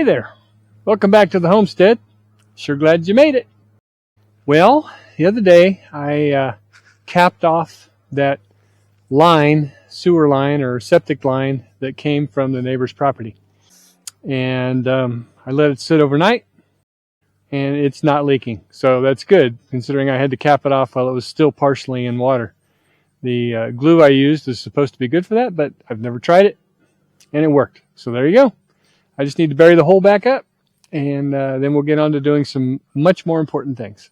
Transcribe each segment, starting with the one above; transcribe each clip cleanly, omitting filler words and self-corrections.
there. Welcome back to the homestead. Sure glad you made it. Well, the other day I capped off that line, sewer line or septic line that came from the neighbor's property. And I let it sit overnight and it's not leaking. So that's good considering I had to cap it off while it was still partially in water. The glue I used is supposed to be good for that, but I've never tried it and it worked. So there you go. I just need to bury the hole back up, and then we'll get on to doing some much more important things.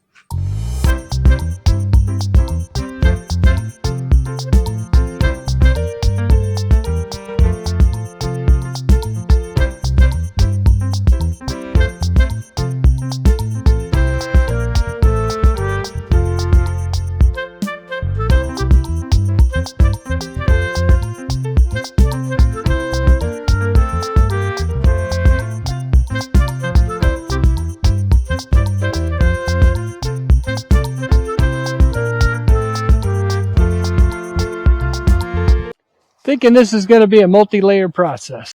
Thinking this is going to be a multi-layer process.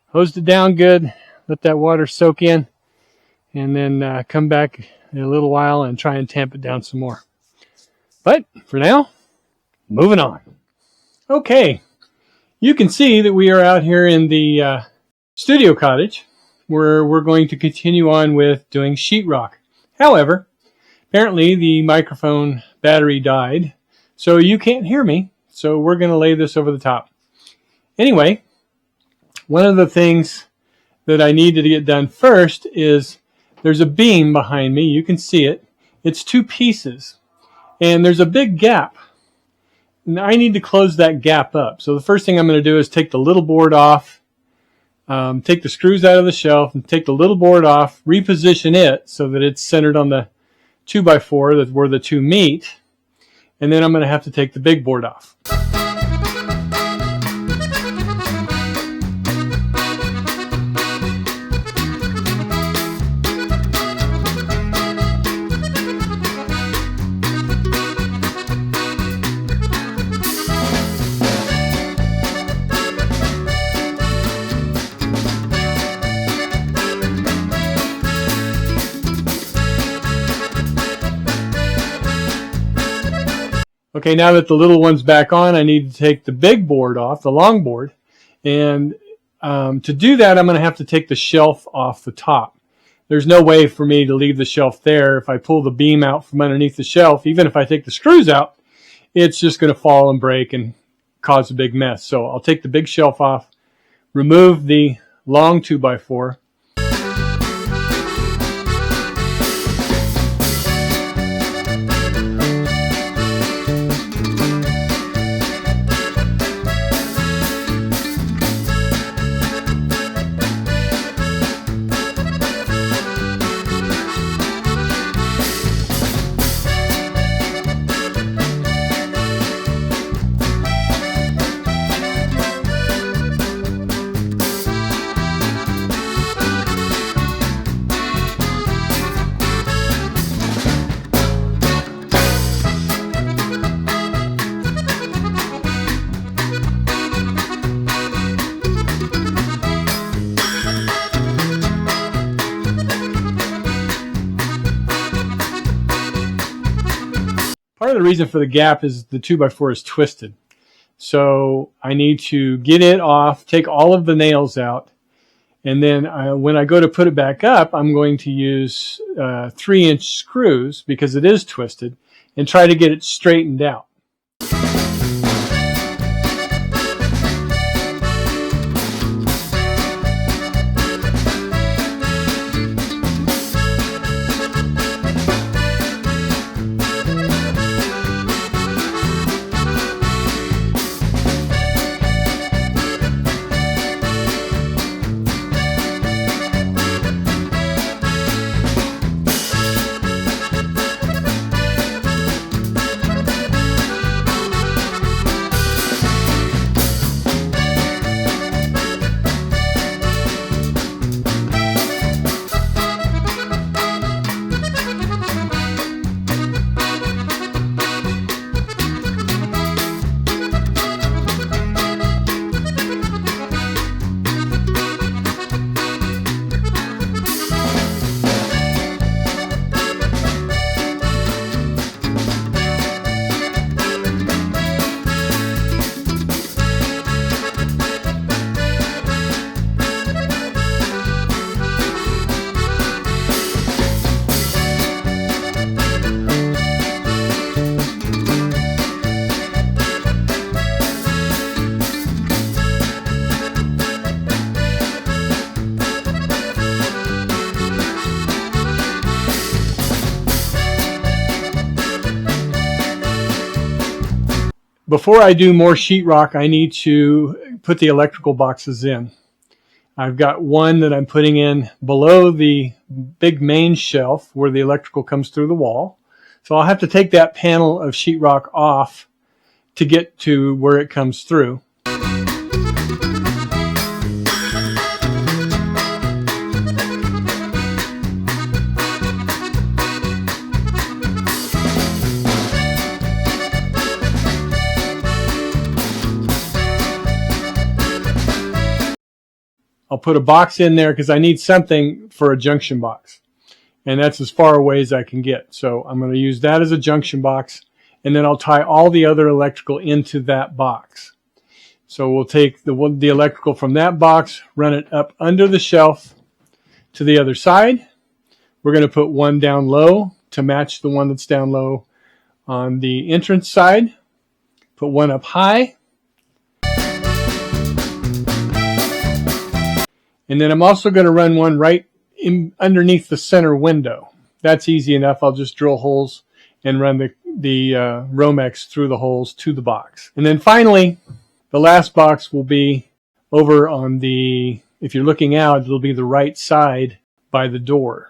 Hosed it down good, let that water soak in, and then come back in a little while and try and tamp it down some more. But for now, moving on. Okay, you can see that we are out here in the studio cottage where we're going to continue on with doing sheetrock. However, apparently the microphone battery died, so you can't hear me. So we're going to lay this over the top. Anyway, one of the things that I needed to get done first is there's a beam behind me. You can see it. It's two pieces. And there's a big gap. And I need to close that gap up. So the first thing I'm going to do is take the little board off, take the screws out of the shelf, and take the little board off, reposition it so that it's centered on the 2x4 where the two meet. And then I'm going to have to take the big board off. Okay, now that the little one's back on, I need to take the big board off, the long board. And to do that, I'm going to have to take the shelf off the top. There's no way for me to leave the shelf there. If I pull the beam out from underneath the shelf, even if I take the screws out, it's just going to fall and break and cause a big mess. So I'll take the big shelf off, remove the long 2x4. Part of the reason for the gap is the 2x4 is twisted. So I need to get it off, take all of the nails out, and then when I go to put it back up, I'm going to use 3-inch screws because it is twisted and try to get it straightened out. Before I do more sheetrock, I need to put the electrical boxes in. I've got one that I'm putting in below the big main shelf where the electrical comes through the wall. So I'll have to take that panel of sheetrock off to get to where it comes through. I'll put a box in there because I need something for a junction box. And that's as far away as I can get. So I'm going to use that as a junction box. And then I'll tie all the other electrical into that box. So we'll take the electrical from that box, run it up under the shelf to the other side. We're going to put one down low to match the one that's down low on the entrance side. Put one up high. And then I'm also going to run one right underneath the center window. That's easy enough. I'll just drill holes and run the Romex through the holes to the box. And then finally, the last box will be over on the, if you're looking out, it'll be the right side by the door.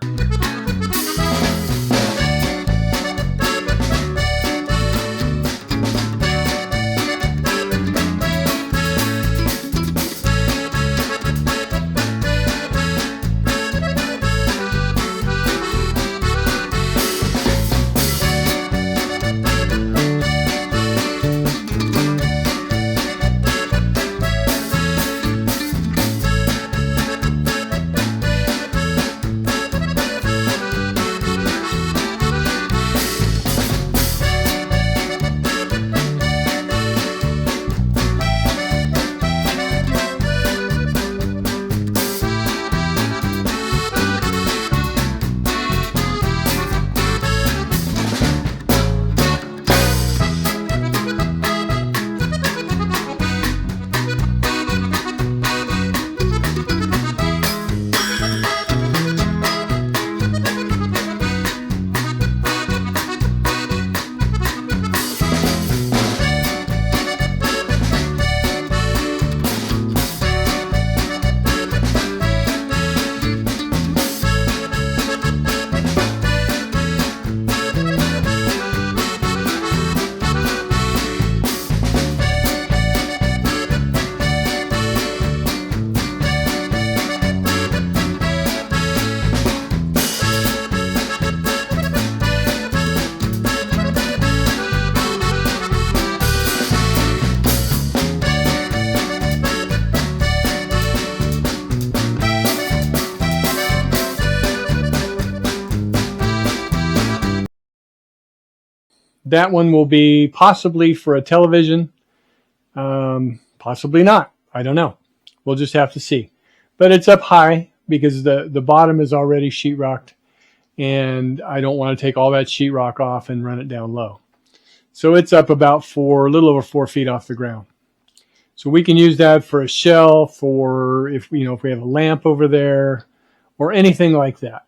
That one will be possibly for a television, possibly not. I don't know. We'll just have to see. But it's up high because the bottom is already sheetrocked, and I don't want to take all that sheetrock off and run it down low. So it's up about a little over 4 feet off the ground. So we can use that for a shelf, or if we have a lamp over there, or anything like that.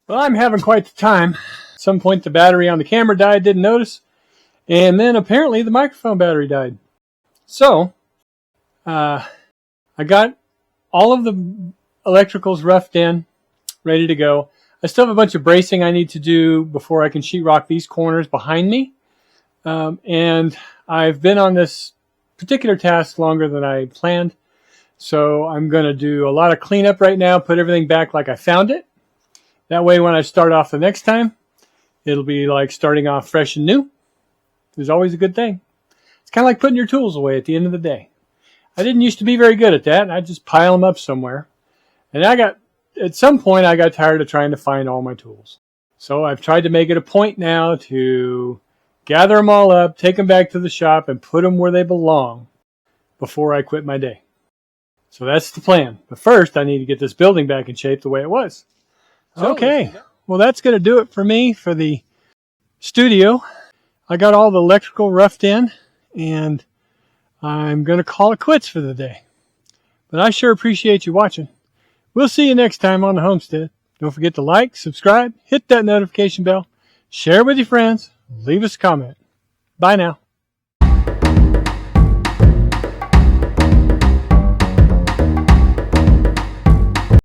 Well, I'm having quite the time. At some point the battery on the camera died, didn't notice. And then apparently the microphone battery died. So, I got all of the electricals roughed in, ready to go. I still have a bunch of bracing I need to do before I can sheetrock these corners behind me. And I've been on this particular task longer than I planned. So I'm going to do a lot of cleanup right now, put everything back like I found it. That way when I start off the next time, it'll be like starting off fresh and new. It's always a good thing. It's kind of like putting your tools away at the end of the day. I didn't used to be very good at that. I'd just pile them up somewhere. And at some point, I got tired of trying to find all my tools. So I've tried to make it a point now to gather them all up, take them back to the shop, and put them where they belong before I quit my day. So that's the plan. But first, I need to get this building back in shape the way it was. Okay. Well, that's going to do it for me for the studio. I got all the electrical roughed in, and I'm going to call it quits for the day. But I sure appreciate you watching. We'll see you next time on the Homestead. Don't forget to like, subscribe, hit that notification bell, share with your friends, leave us a comment. Bye now.